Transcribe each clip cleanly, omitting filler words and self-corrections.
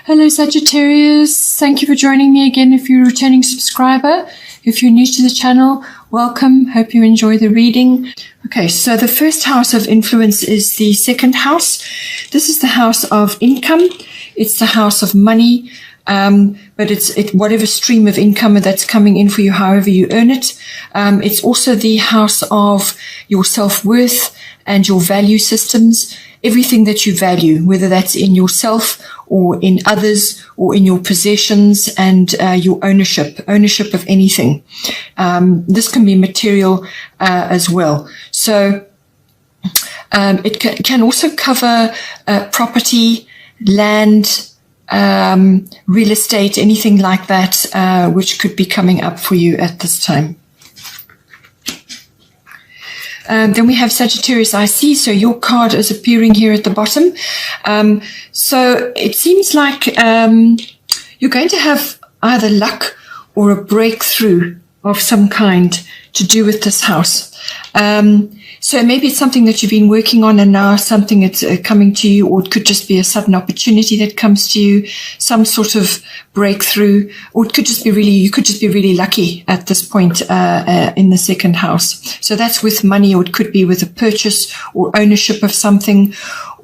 Hello Sagittarius, thank you for joining me again if you're a returning subscriber. If you're new to the channel, welcome, hope you enjoy the reading. Okay, so the first house of influence is the second house. This is the house of income, it's the house of money, but it's whatever stream of income that's coming in for you, however you earn it. It's also the house of your self-worth and your value systems, everything that you value, whether that's in yourself or in others or in your possessions and your ownership of anything. This can be material as well. So it can also cover property, land, real estate, anything like that, which could be coming up for you at this time. Then we have Sagittarius IC, so your card is appearing here at the bottom. So it seems like you're going to have either luck or a breakthrough of some kind to do with this house. So maybe it's something that you've been working on and now something that's coming to you, or it could just be a sudden opportunity that comes to you, some sort of breakthrough, or it could just be you could just be really lucky at this point in the second house. So that's with money, or it could be with a purchase or ownership of something,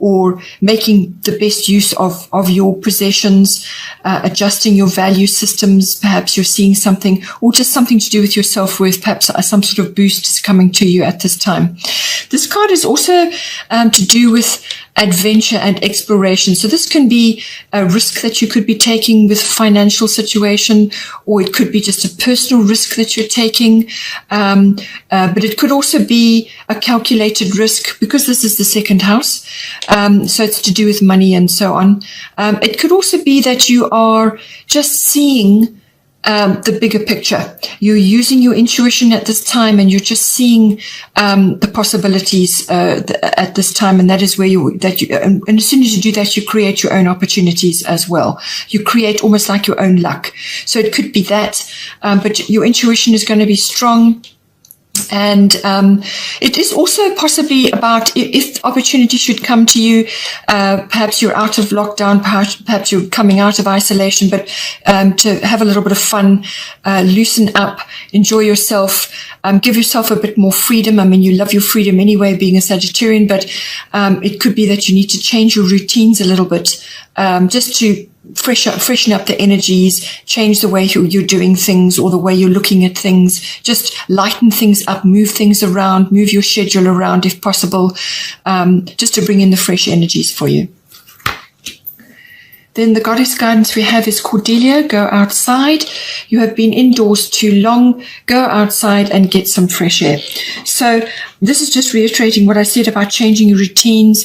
or making the best use of your possessions, adjusting your value systems. Perhaps you're seeing something, or just something to do with your self-worth. Perhaps some sort of boost is coming to you at this time. This card is also to do with adventure and exploration. So this can be a risk that you could be taking with financial situation, or it could be just a personal risk that you're taking. But it could also be a calculated risk because this is the second house. So it's to do with money and so on. It could also be that you are just seeing the bigger picture. You're using your intuition at this time, and you're just seeing the possibilities at this time, and that is where and as soon as you do that, you create your own opportunities as well. You create almost like your own luck. So it could be that, but your intuition is going to be strong. And it is also possibly about if opportunity should come to you, perhaps you're out of lockdown, perhaps you're coming out of isolation, but to have a little bit of fun, loosen up, enjoy yourself, give yourself a bit more freedom. I mean, you love your freedom anyway, being a Sagittarian, but it could be that you need to change your routines a little bit, just to freshen up the energies, change the way you're doing things or the way you're looking at things, just lighten things up, move things around, move your schedule around if possible, just to bring in the fresh energies for you. Then the goddess guidance we have is Cordelia, go outside. You have been indoors too long. Go outside and get some fresh air. So this is just reiterating what I said about changing your routines,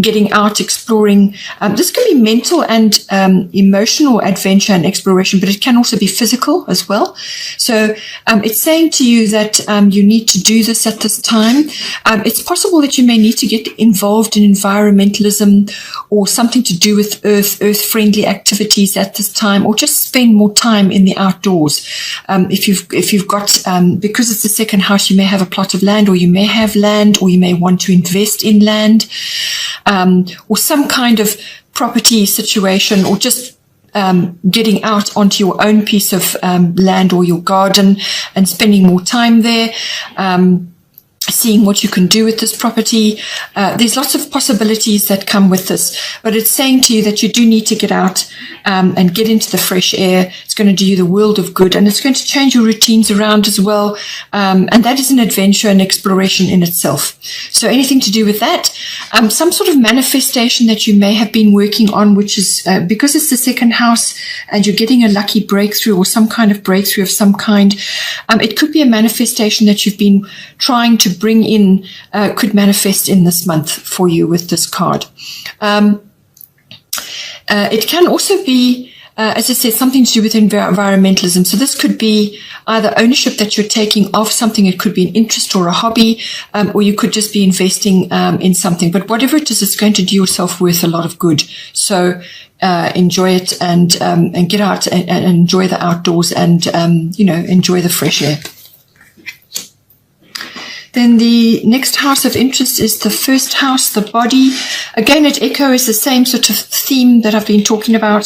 getting out, exploring. This can be mental and emotional adventure and exploration, but it can also be physical as well. So it's saying to you that you need to do this at this time. It's possible that you may need to get involved in environmentalism or something to do with earth-friendly activities at this time, or just spend more time in the outdoors. If you've got, because it's the second house, you may have a plot of land, or you may have land, or you may want to invest in land, or some kind of property situation, or just getting out onto your own piece of land or your garden and spending more time there, seeing what you can do with this property. There's lots of possibilities that come with this, but it's saying to you that you do need to get out and get into the fresh air. It's going to do you the world of good, and it's going to change your routines around as well. And that is an adventure and exploration in itself. So anything to do with that, some sort of manifestation that you may have been working on, which is because it's the second house and you're getting a lucky breakthrough or some kind of breakthrough of some kind. It could be a manifestation that you've been trying to bring in, could manifest in this month for you with this card. It can also be, as I said, something to do with environmentalism. So this could be either ownership that you're taking of something. It could be an interest or a hobby, or you could just be investing in something. But whatever it is, it's going to do your self-worth a lot of good. So enjoy it and get out and enjoy the outdoors and, enjoy the fresh air. Then the next house of interest is the first house, the body. Again, it echoes the same sort of theme that I've been talking about.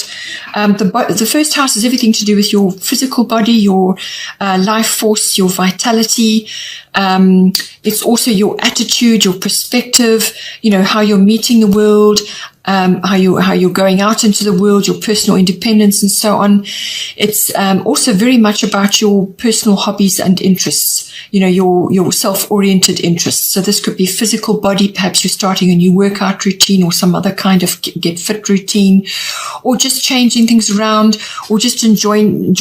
The first house is everything to do with your physical body, your life force, your vitality. It's also your attitude, your perspective, how you're meeting the world, how you're going out into the world, your personal independence and so on. It's also very much about your personal hobbies and interests, your self-oriented interests. So this could be physical body, perhaps you're starting a new workout routine or some other kind of get fit routine, or just changing things around, or just enjoying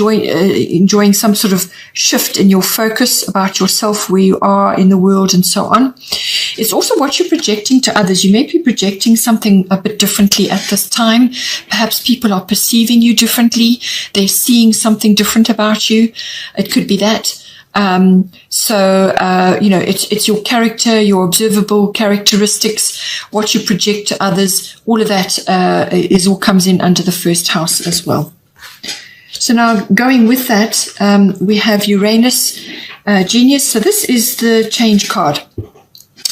some sort of shift in your focus about yourself, where you are in the world and so on. It's also what you're projecting to others. You may be projecting something a bit differently at this time. Perhaps people are perceiving you differently. They're seeing something different about you. It could be that. It's your character, your observable characteristics, what you project to others. All of that all comes in under the first house as well. So now going with that, we have Uranus, Genius. So this is the change card.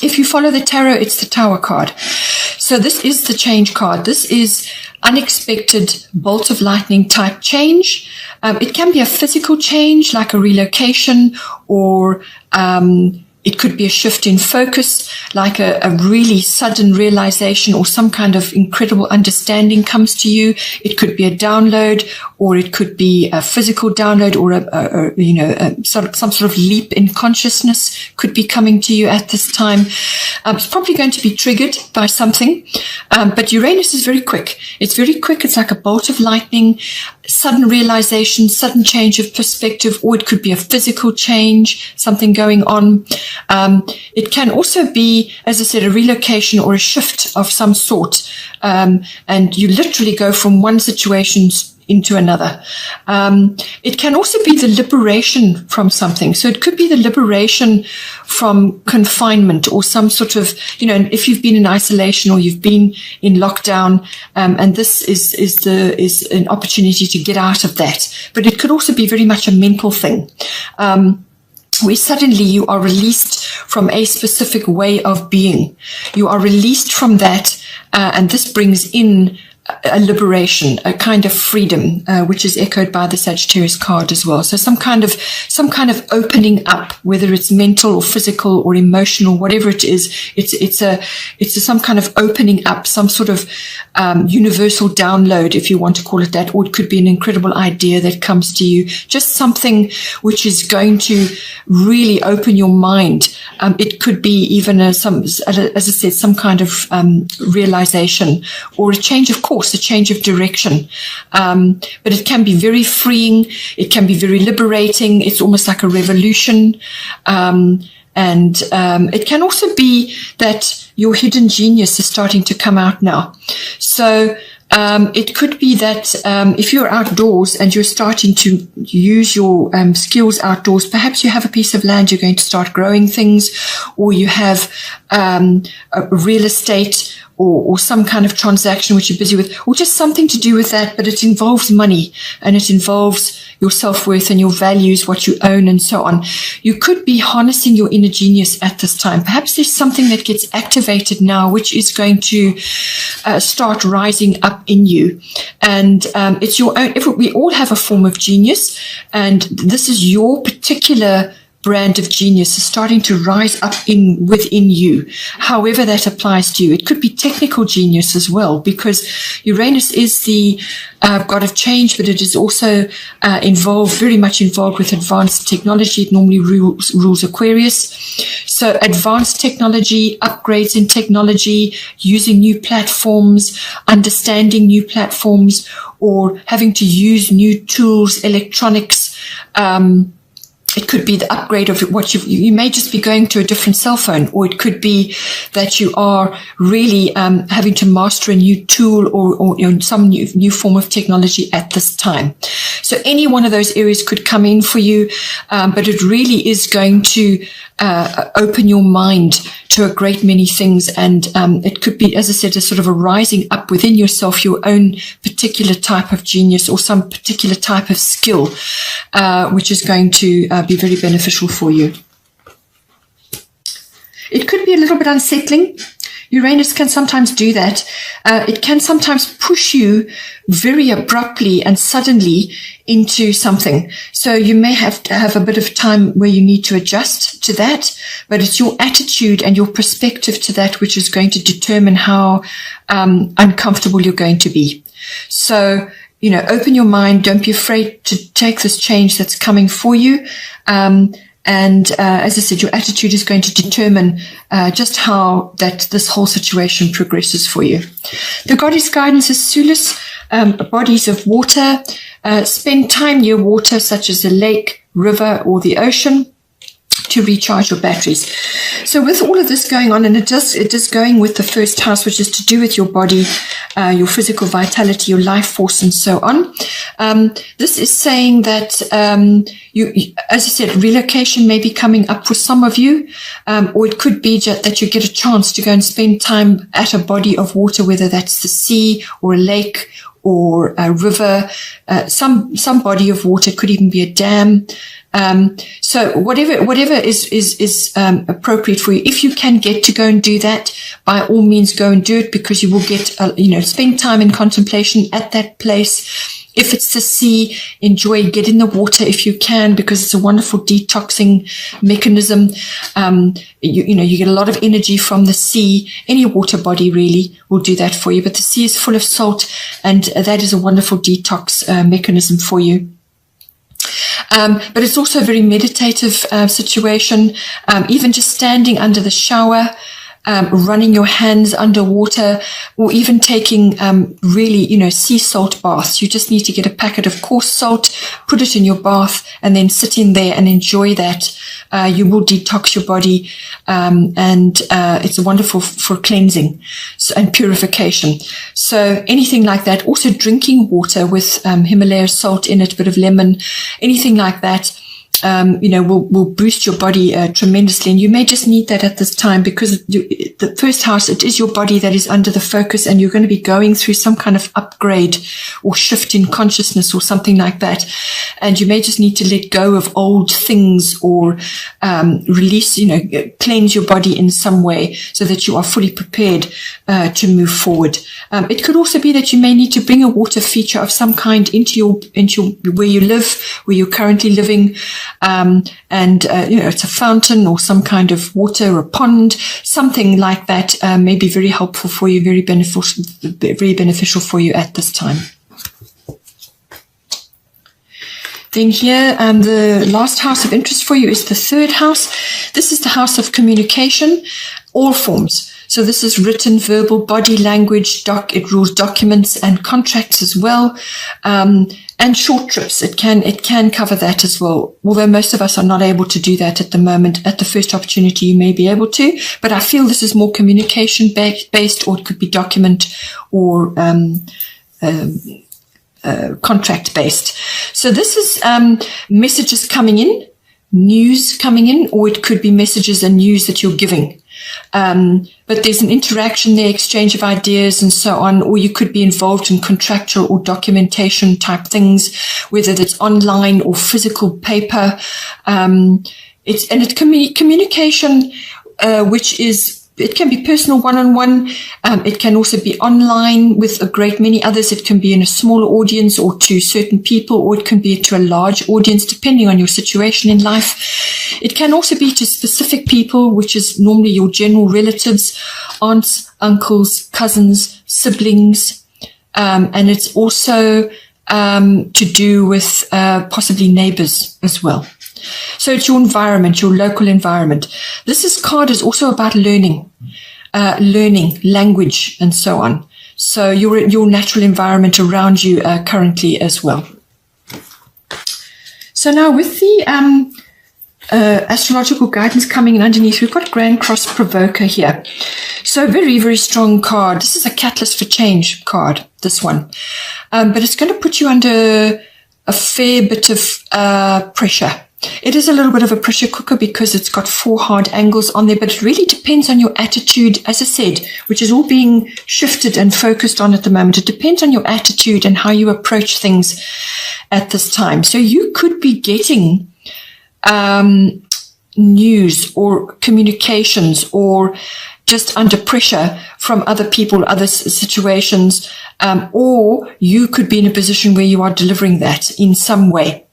If you follow the tarot, it's the Tower card. So this is the change card. This is unexpected bolt of lightning type change. It can be a physical change like a relocation, or it could be a shift in focus, like a really sudden realization or some kind of incredible understanding comes to you. It could be a download, or it could be a physical download, or some sort of leap in consciousness could be coming to you at this time. It's probably going to be triggered by something, but Uranus is very quick. It's very quick. It's like a bolt of lightning, sudden realization, sudden change of perspective, or it could be a physical change, something going on. It can also be, as I said, a relocation or a shift of some sort, and you literally go from one situation into another. It can also be the liberation from something. So it could be the liberation from confinement or some sort of, if you've been in isolation or you've been in lockdown, and this is an opportunity to get out of that. But it could also be very much a mental thing. Where suddenly you are released from a specific way of being. You are released from that, and this brings in a liberation, a kind of freedom, which is echoed by the Sagittarius card as well. So some kind of opening up, whether it's mental or physical or emotional, whatever it is, it's some kind of opening up, some sort of universal download, if you want to call it that, or it could be an incredible idea that comes to you, just something which is going to really open your mind. It could be even as I said, some kind of realization or a change of course, a change of direction. But it can be very freeing. It can be very liberating. It's almost like a revolution. And it can also be that your hidden genius is starting to come out now. So it could be that if you're outdoors and you're starting to use your skills outdoors, perhaps you have a piece of land, you're going to start growing things, or you have real estate or some kind of transaction which you're busy with, or just something to do with that, but it involves money and it involves your self-worth and your values, what you own and so on. You could be harnessing your inner genius at this time. Perhaps there's something that gets activated now which is going to start rising up in you. And it's your own. We all have a form of genius, and this is your particular brand of genius is starting to rise up within you, however that applies to you. It could be technical genius as well, because Uranus is the god of change, but it is also very much involved with advanced technology. It normally rules Aquarius. So advanced technology, upgrades in technology, using new platforms, understanding new platforms, or having to use new tools, electronics. It could be the upgrade of what you may just be going to a different cell phone, or it could be that you are really having to master a new tool or some new form of technology at this time. So any one of those areas could come in for you, but it really is going to open your mind to a great many things, and it could be, as I said, a sort of a rising up within yourself, your own particular type of genius or some particular type of skill, which is going to be very beneficial for you. It could be a little bit unsettling. Uranus can sometimes do that. It can sometimes push you very abruptly and suddenly into something. So you may have to have a bit of time where you need to adjust to that, but it's your attitude and your perspective to that which is going to determine how uncomfortable you're going to be. So, open your mind. Don't be afraid to take this change that's coming for you. And as I said, your attitude is going to determine just how this whole situation progresses for you. The goddess guidance is Sulis, bodies of water. Spend time near water, such as a lake, river, or the ocean, to recharge your batteries. So with all of this going on, and it is going with the first house, which is to do with your body, your physical vitality, your life force, and so on. This is saying that you, as I said, relocation may be coming up for some of you, or it could be just that you get a chance to go and spend time at a body of water, whether that's the sea or a lake or a river, some body of water. It could even be a dam. So whatever is appropriate for you. If you can get to go and do that, by all means go and do it, because you will get, spend time in contemplation at that place. If it's the sea, enjoy, get in the water if you can, because it's a wonderful detoxing mechanism. You get a lot of energy from the sea. Any water body really will do that for you, but the sea is full of salt, and that is a wonderful detox mechanism for you. But it's also a very meditative situation. Even just standing under the shower, running your hands underwater, or even taking really, sea salt baths. You just need to get a packet of coarse salt, put it in your bath, and then sit in there and enjoy that. You will detox your body, and it's wonderful for cleansing and purification. So anything like that. Also drinking water with Himalaya salt in it, a bit of lemon, anything like that. Will boost your body tremendously. And you may just need that at this time, because the first house, it is your body that is under the focus, and you're going to be going through some kind of upgrade or shift in consciousness or something like that. And you may just need to let go of old things or release, cleanse your body in some way so that you are fully prepared to move forward. It could also be that you may need to bring a water feature of some kind into where you live, where you're currently living. It's a fountain or some kind of water, or a pond, something like that may be very helpful for you, very beneficial for you at this time. Then here, the last house of interest for you is the third house. This is the house of communication, all forms. So this is written, verbal, body language, it rules documents and contracts as well. And short trips. It can cover that as well. Although most of us are not able to do that at the moment. At the first opportunity, you may be able to, but I feel this is more communication based, or it could be document or, contract based. So this is, messages coming in, news coming in, or it could be messages and news that you're giving. But there's an interaction there, exchange of ideas and so on, or you could be involved in contractual or documentation type things, whether it's online or physical paper. It's communication, which is, it can be personal one-on-one. It can also be online with a great many others. It can be in a smaller audience or to certain people, or it can be to a large audience, depending on your situation in life. It can also be to specific people, which is normally your general relatives, aunts, uncles, cousins, siblings. And it's also to do with possibly neighbors as well. So it's your environment, your local environment. This card is also about learning, language, and so on. So your natural environment around you currently as well. So now with the astrological guidance coming in underneath, we've got Grand Cross Provoker here. So very, very strong card. This is a catalyst for change card, this one. But it's going to put you under a fair bit of pressure. It is a little bit of a pressure cooker because it's got 4 hard angles on there, but it really depends on your attitude, as I said, which is all being shifted and focused on at the moment. It depends on your attitude and how you approach things at this time. So you could be getting news or communications or just under pressure from other people, other situations, or you could be in a position where you are delivering that in some way.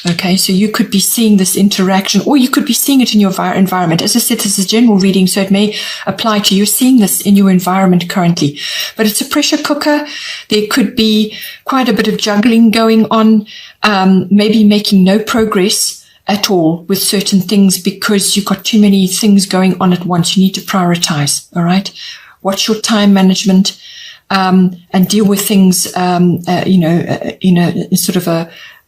Okay, so you could be seeing this interaction, or you could be seeing it in your environment. As I said, this is a general reading, so it may apply to you. Seeing this in your environment currently. But it's a pressure cooker. There could be quite a bit of juggling going on, maybe making no progress at all with certain things because you've got too many things going on at once. You need to prioritize, all right? Watch your time management, and deal with things,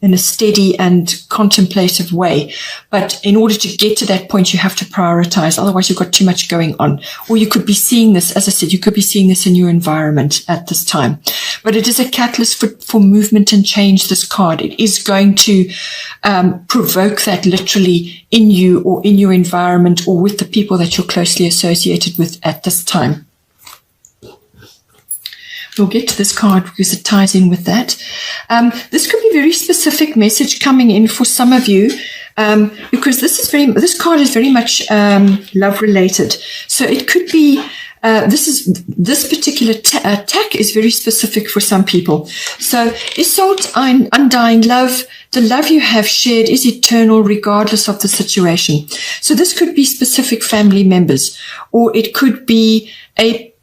in a steady and contemplative way. But in order to get to that point, you have to prioritize. Otherwise, you've got too much going on. Or you could be seeing this, as I said, you could be seeing this in your environment at this time. But it is a catalyst for movement and change, this card. It is going to provoke that literally in you or in your environment or with the people that you're closely associated with at this time. We'll get to this card because it ties in with that. This could be a very specific message coming in for some of you, because this card is very much love related. So it could be this particular attack is very specific for some people. So Isolde, undying love. The love you have shared is eternal regardless of the situation. So this could be specific family members, or it could be a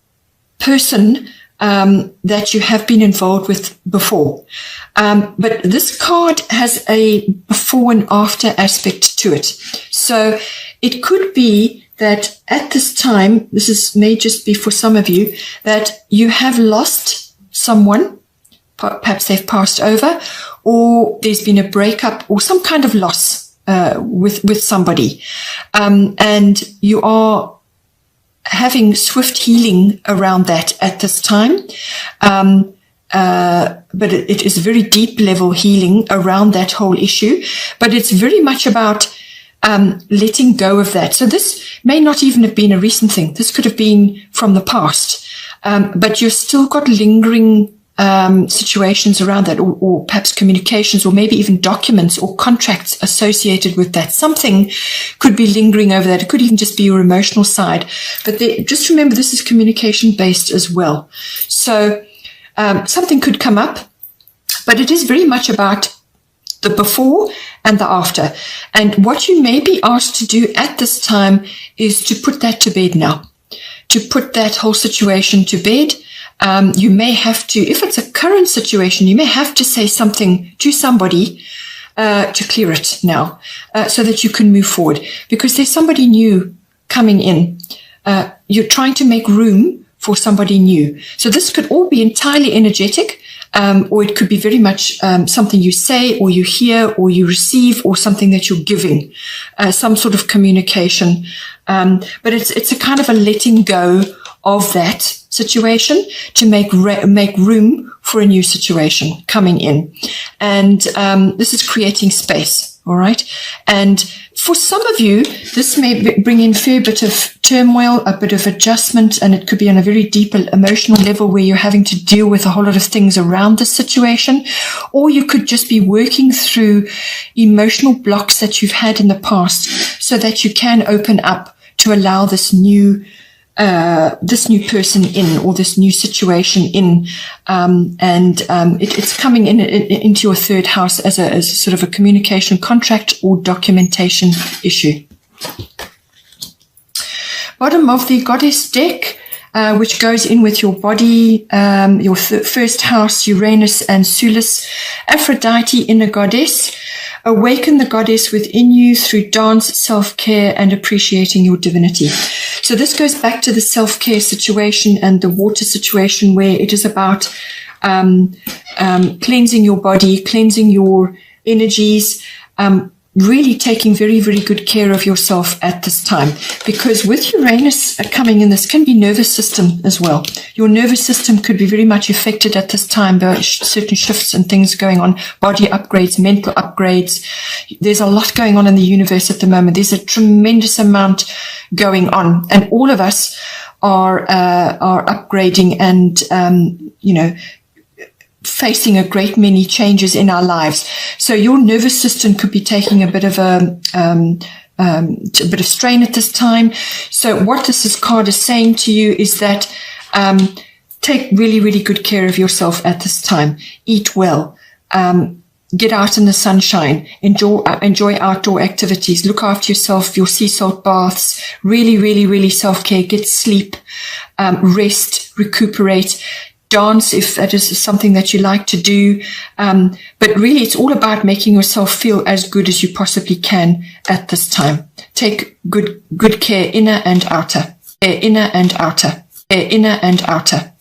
person that you have been involved with before. But this card has a before and after aspect to it. So it could be that at this time, may just be for some of you, that you have lost someone, perhaps they've passed over, or there's been a breakup or some kind of loss with somebody. And you are having swift healing around that at this time. But it is very deep level healing around that whole issue. But it's very much about letting go of that. So this may not even have been a recent thing. This could have been from the past. But you've still got lingering situations around that, or perhaps communications, or maybe even documents or contracts associated with that. Something could be lingering over that. It could even just be your emotional side. But just remember, this is communication based as well. So something could come up, but it is very much about the before and the after. And what you may be asked to do at this time is to put that to bed now, to put that whole situation to bed. You may have to, if it's a current situation, you may have to say something to somebody to clear it now, so that you can move forward, because there's somebody new coming in. You're trying to make room for somebody new. So this could all be entirely energetic, or it could be very much something you say or you hear or you receive, or something that you're giving, some sort of communication. But it's a kind of a letting go of that situation to make room for a new situation coming in. And this is creating space, all right? And for some of you, this may bring in a fair bit of turmoil, a bit of adjustment, and it could be on a very deep emotional level where you're having to deal with a whole lot of things around the situation. Or you could just be working through emotional blocks that you've had in the past so that you can open up to allow this new person in, or this new situation in, it's coming into your third house as a sort of a communication contract or documentation issue. Bottom of the goddess deck, which goes in with your body, your first house, Uranus and Sulis, Aphrodite, inner goddess. Awaken the goddess within you through dance, self-care, and appreciating your divinity. So this goes back to the self-care situation and the water situation, where it is about cleansing your body, cleansing your energies, really taking very, very good care of yourself at this time. Because with Uranus coming in, this can be nervous system as well. Your nervous system could be very much affected at this time by certain shifts and things going on, body upgrades, mental upgrades. There's a lot going on in the universe at the moment. There's a tremendous amount going on. And all of us are upgrading and, facing a great many changes in our lives. So your nervous system could be taking a bit of a a bit of strain at this time. So what this card is saying to you is that take really, really good care of yourself at this time. Eat well. Get out in the sunshine. Enjoy outdoor activities. Look after yourself. Your sea salt baths. Really, really, really self-care. Get sleep. Rest. Recuperate. Dance if that is something that you like to do. But really, it's all about making yourself feel as good as you possibly can at this time. Take good care, inner and outer. Inner and outer. Inner and outer.